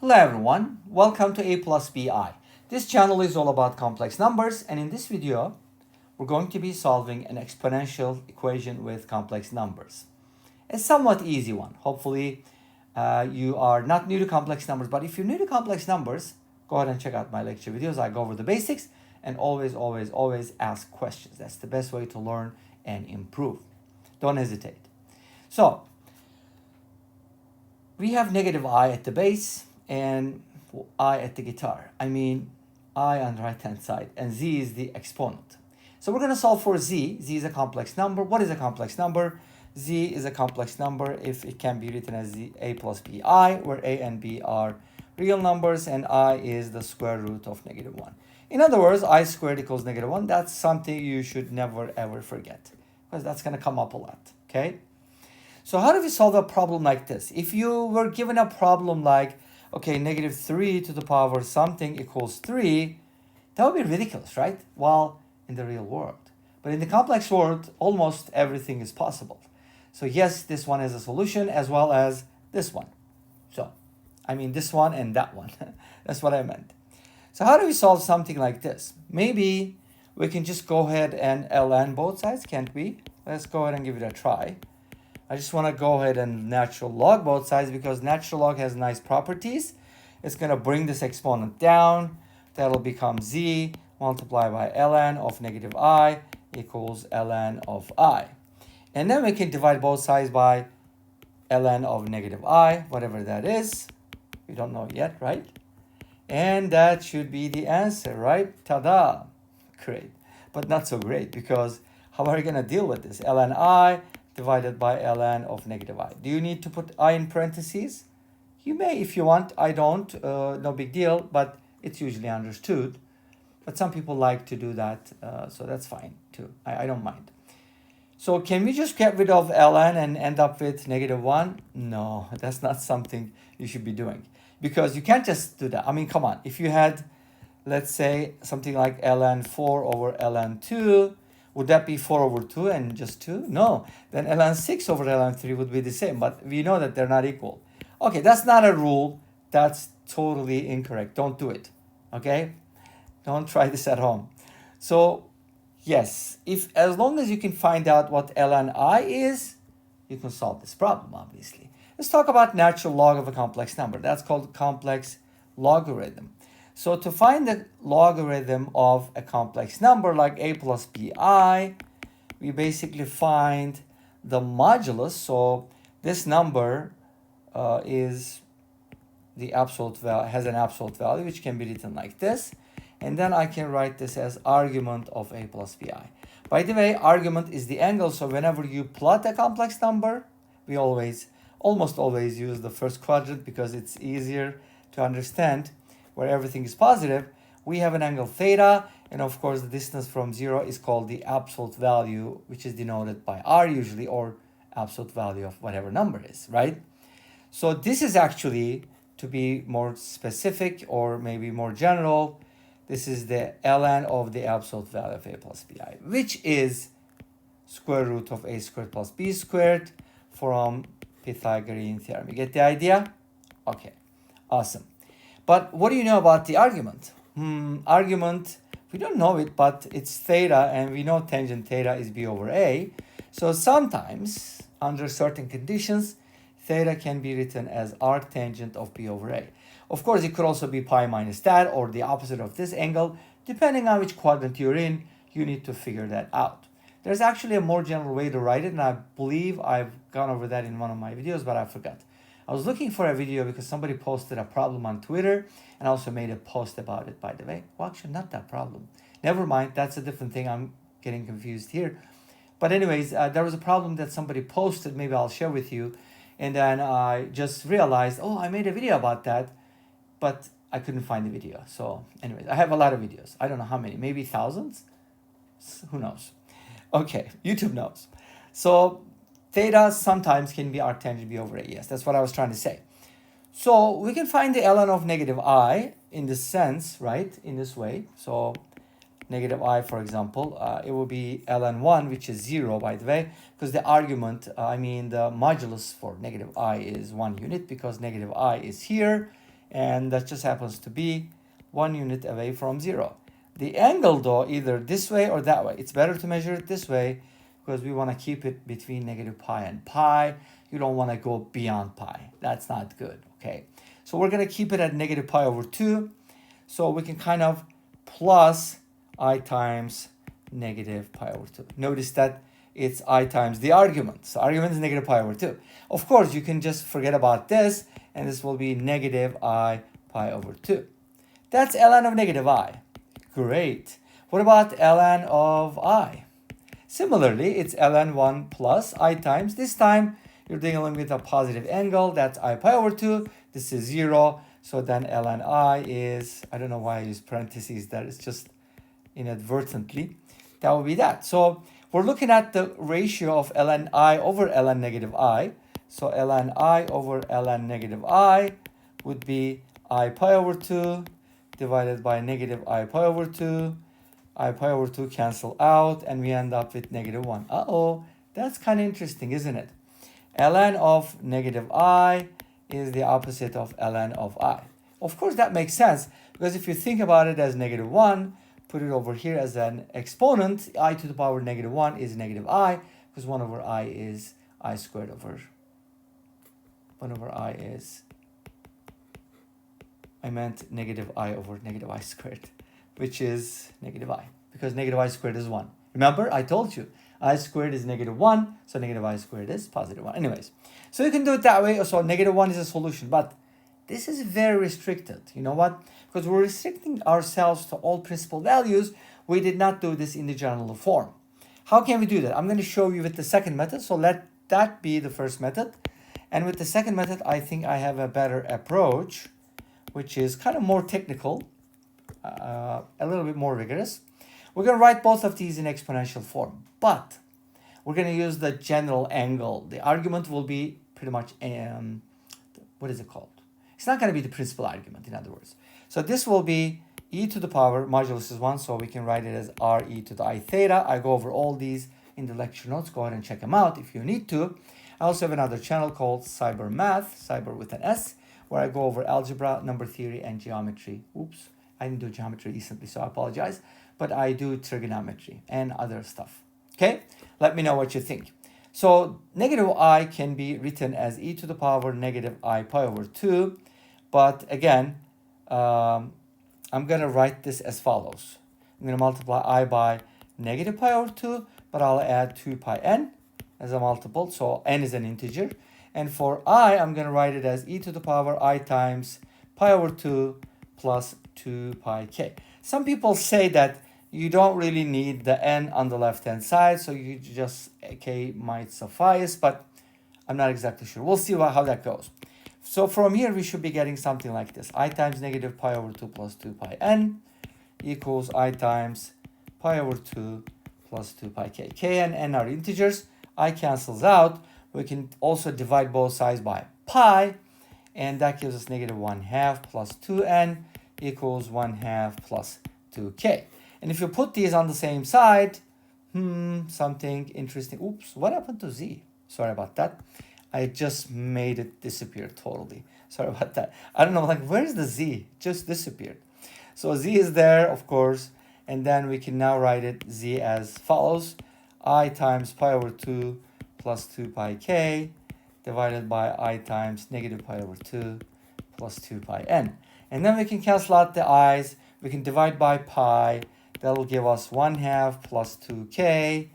Hello everyone, welcome to A plus BI. This channel is all about complex numbers, and in this video we're going to be solving an exponential equation with complex numbers. A somewhat easy one. Hopefully you are not new to complex numbers, but if you're new to complex numbers, go ahead and check out my lecture videos. I go over the basics and always ask questions. That's the best way to learn and improve. Don't hesitate. So we have negative I at the base and I at the guitar. I mean I on the right hand side, and z is the exponent. So we're going to solve for z. Z is a complex number. What is a complex number? Z is a complex number if it can be written as a plus bi, where a and b are real numbers and I is the square root of negative 1. In other words, I squared equals negative 1. That's something you should never ever forget, because that's going to come up a lot, okay? So how do we solve a problem like this? If you were given a problem like, okay, negative 3 to the power something equals 3, that would be ridiculous, right? Well, in the real world. But in the complex world, almost everything is possible. So yes, this one is a solution as well as this one. So, I mean this one and that one. That's what I meant. So how do we solve something like this? Maybe we can just go ahead and ln both sides, can't we? Let's go ahead and give it a try. I just want to go ahead and natural log both sides because natural log has nice properties. It's going to bring this exponent down. That'll become z multiplied by ln of negative I equals ln of I. And then we can divide both sides by ln of negative I, whatever that is. We don't know yet, right? And that should be the answer, right? Ta-da! Great. But not so great, because how are you going to deal with this? ln I divided by ln of negative I. Do you need to put I in parentheses? You may if you want. I don't. No big deal, but it's usually understood. But some people like to do that, so that's fine too. I don't mind. So can we just get rid of ln and end up with negative 1? No, that's not something you should be doing, because you can't just do that. I mean, come on. If you had, let's say, something like ln 4 over ln 2, would that be 4 over 2 and just 2? No. Then ln 6 over ln 3 would be the same, but we know that they're not equal. Okay, that's not a rule. That's totally incorrect. Don't do it, okay? Don't try this at home. So, yes, as long as you can find out what ln I is, you can solve this problem, obviously. Let's talk about natural log of a complex number. That's called complex logarithm. So to find the logarithm of a complex number like a plus bi, we basically find the modulus. So this number is the absolute value, has an absolute value, which can be written like this. And then I can write this as argument of a plus bi. By the way, argument is the angle. So whenever you plot a complex number, we almost always use the first quadrant because it's easier to understand, where everything is positive. We have an angle theta, and of course the distance from 0 is called the absolute value, which is denoted by r usually, or absolute value of whatever number is, right? So this is actually, to be more specific or maybe more general, this is the ln of the absolute value of a plus bi, which is square root of a squared plus b squared from Pythagorean theorem. You get the idea? Okay, awesome. But what do you know about the argument? Argument, we don't know it, but it's theta, and we know tangent theta is b over a. So sometimes, under certain conditions, theta can be written as arctangent of b over a. Of course, it could also be pi minus that, or the opposite of this angle. Depending on which quadrant you're in, you need to figure that out. There's actually a more general way to write it, and I believe I've gone over that in one of my videos, but I forgot. I was looking for a video because somebody posted a problem on Twitter and also made a post about it, by the way. Well, actually, not that problem. Never mind. That's a different thing. I'm getting confused here. But anyways, there was a problem that somebody posted. Maybe I'll share with you. And then I just realized, oh, I made a video about that, but I couldn't find the video. So anyways, I have a lot of videos. I don't know how many, maybe thousands? Who knows? Okay, YouTube knows. So theta sometimes can be arctangent b over a. Yes, that's what I was trying to say. So we can find the ln of negative I in this sense, right? In this way. So negative I, for example, it will be ln1, which is 0, by the way, because the argument, the modulus for negative I is 1 unit, because negative I is here, and that just happens to be 1 unit away from 0. The angle, though, either this way or that way. It's better to measure it this way because we want to keep it between negative pi and pi. You don't want to go beyond pi. That's not good, okay? So we're going to keep it at negative pi over 2. So we can kind of plus I times negative pi over 2. Notice that it's I times the argument. So argument is negative pi over 2. Of course, you can just forget about this, and this will be negative I pi over 2. That's ln of negative I. Great. What about ln of I? Similarly, it's ln 1 plus I times. This time, you're dealing with a positive angle. That's I pi over 2. This is 0. So then ln I is, I don't know why I use parentheses there. It's just inadvertently. That would be that. So we're looking at the ratio of ln I over ln negative I. So ln I over ln negative I would be I pi over 2 divided by negative I pi over 2. I pi over 2 cancel out, and we end up with negative 1. Uh-oh, that's kind of interesting, isn't it? ln of negative I is the opposite of ln of I. Of course, that makes sense, because if you think about it as negative 1, put it over here as an exponent, I to the power negative 1 is negative I, because 1 over I is I squared over 1 over I is, I meant negative I over negative I squared, which is negative I, because negative I squared is 1. Remember, I told you, I squared is negative 1, so negative I squared is positive 1. Anyways, so you can do it that way. So negative 1 is a solution, but this is very restricted. You know what? Because we're restricting ourselves to all principal values, we did not do this in the general form. How can we do that? I'm going to show you with the second method, so let that be the first method. And with the second method, I think I have a better approach, which is kind of more technical, a little bit more rigorous. We're going to write both of these in exponential form, but we're going to use the general angle. The argument will be pretty much, what is it called? It's not going to be the principal argument, in other words. So this will be e to the power, modulus is 1, so we can write it as r e to the I theta. I go over all these in the lecture notes. Go ahead and check them out if you need to. I also have another channel called Cyber Math, cyber with an S, where I go over algebra, number theory, and geometry. Oops, I didn't do geometry recently, so I apologize. But I do trigonometry and other stuff. Okay, let me know what you think. So negative I can be written as e to the power negative I pi over 2. But again, I'm going to write this as follows. I'm going to multiply I by negative pi over 2, but I'll add 2 pi n as a multiple. So n is an integer. And for I, I'm going to write it as e to the power I times pi over 2 plus 2 pi k. Some people say that you don't really need the n on the left-hand side, so you just k might suffice, but I'm not exactly sure. We'll see how that goes. So from here, we should be getting something like this. I times negative pi over 2 plus 2 pi n equals I times pi over 2 plus 2 pi k. K and n are integers. I cancels out. We can also divide both sides by pi, and that gives us negative 1/2 plus 2n equals 1/2 plus 2k. And if you put these on the same side, something interesting. Oops, what happened to z? Sorry about that. I just made it disappear totally. Sorry about that. I don't know, like, where's the z? Just disappeared. So z is there, of course, and then we can now write it z as follows. I times pi over 2 plus 2 pi k divided by I times negative pi over 2 plus 2 pi n. And then we can cancel out the i's. We can divide by pi. That'll give us 1/2 plus 2k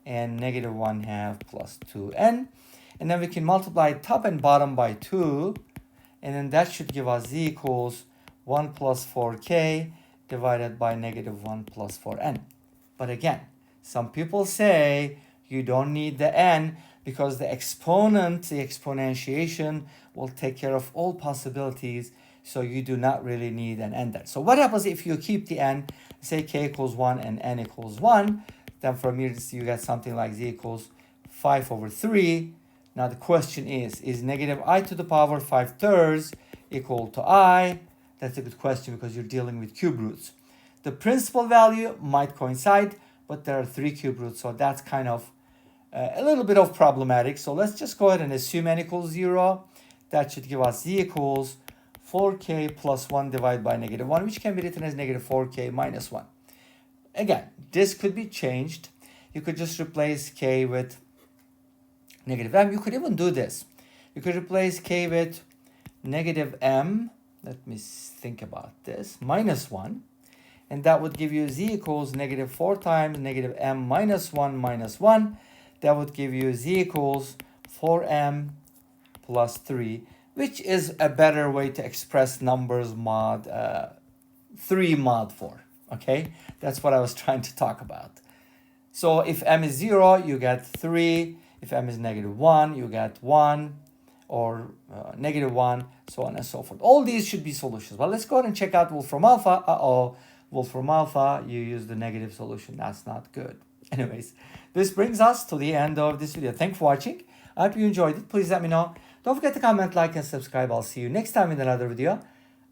and negative 1/2 plus 2n. And then we can multiply top and bottom by 2. And then that should give us z equals 1 plus 4k divided by negative 1 plus 4n. But again, some people say you don't need the n because the exponent, the exponentiation, will take care of all possibilities. So you do not really need an n there. So what happens if you keep the n, say k equals 1 and n equals 1, then from here you get something like z equals 5 over 3. Now the question is negative I to the power 5/3 equal to I? That's a good question because you're dealing with cube roots. The principal value might coincide, but there are 3 cube roots, so that's kind of a little bit of problematic. So let's just go ahead and assume n equals 0. That should give us z equals 4k plus 1 divided by negative 1, which can be written as negative 4k minus 1. Again, this could be changed. You could just replace k with negative m. You could even do this. You could replace k with negative m, let me think about this, minus 1. And that would give you z equals negative 4 times negative m minus 1 minus 1. That would give you z equals 4m plus 3, which is a better way to express numbers mod 3 mod 4. Okay, that's what I was trying to talk about. So if m is 0, you get 3. If m is negative 1, you get 1 or negative 1, so on and so forth. All these should be solutions. Well, let's go ahead and check out Wolfram Alpha. Wolfram Alpha, you use the negative solution. That's not good. Anyways, this brings us to the end of this video. Thanks for watching. I hope you enjoyed it. Please let me know. Don't forget to comment, like, and subscribe. I'll see you next time in another video.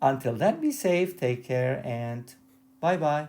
Until then, be safe, take care, and bye-bye.